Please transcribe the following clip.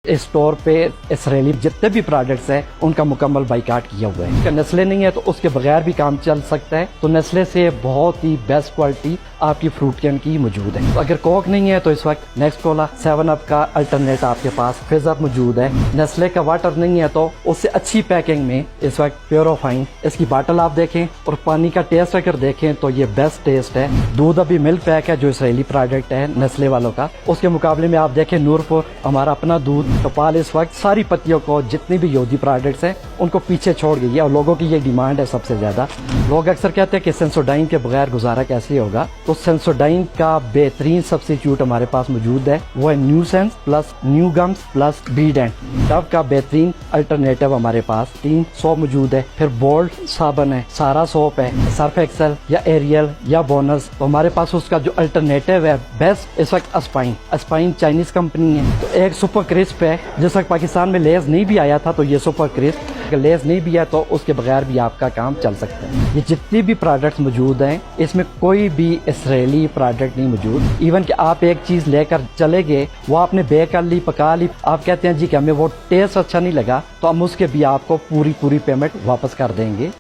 Store पे Israeli जितने भी प्रोडक्ट्स हैं उनका मुकम्मल बाइकाट किया हुआ है। नेस्ले नहीं है तो उसके बगैर भी काम चल सकता है, तो नेस्ले से बहुत ही बेस्ट क्वालिटी आपकी फ्रूट कैन की मौजूद है। तो अगर कोक नहीं है तो इस वक्त नेक्स्ट कोला 7 अप का अल्टरनेट आपके पास फिज अप मौजूद है। नेस्ले का वाटर नहीं है तो उससे अच्छी पैकिंग में इस वक्त प्योरोफाइन इसकी बाटल आप देखें और पानी का टेस्ट अगर देखें तो ये बेस्ट टेस्ट है। दूध अभी मिल्क पैक है जो इसराइली प्रोडक्ट है नेस्ले वालों का, उसके मुकाबले में आप देखें नूरपुर हमारा अपना दूध कपाल इस वक्त सारी पत्तियों को जितनी भी योदी प्रोडक्ट्स हैं उनको पीछे छोड़ गई है और लोगों की ये डिमांड है सबसे ज्यादा। लोग अक्सर कहते हैं कि सेंसोडाइन के बगैर गुजारा कैसे होगा, तो सेंसोडाइन का बेहतरीन सब्स्टिट्यूट हमारे पास मौजूद है, वो है new sense plus new gums plus बीडेंट। डव का बेहतरीन अल्टरनेटिव हमारे पास 300 मौजूद है। फिर बोल्ड साबन है, सारा सोप है, सर्फ एक्सेल या एरियल या बोनस, तो हमारे पास उसका जो अल्टरनेटिव है बेस्ट इस वक्त अस्पाइन चाइनीज कंपनी है। तो एक सुपर क्रिस्प है, जिस वक्त पाकिस्तान में लेज नहीं भी आया था तो ये सुपर क्रिस्प, अगर लेज नहीं भी है तो उसके बगैर भी आपका काम चल सकता है। ये जितनी भी प्रोडक्ट्स मौजूद हैं इसमें कोई भी इसराइली प्रोडक्ट नहीं मौजूद। इवन कि आप एक चीज लेकर चले गए, वो आपने बेक कर ली, पका ली, आप कहते हैं जी कि हमें वो टेस्ट अच्छा नहीं लगा, तो हम उसके भी आपको पूरी पेमेंट वापस कर देंगे।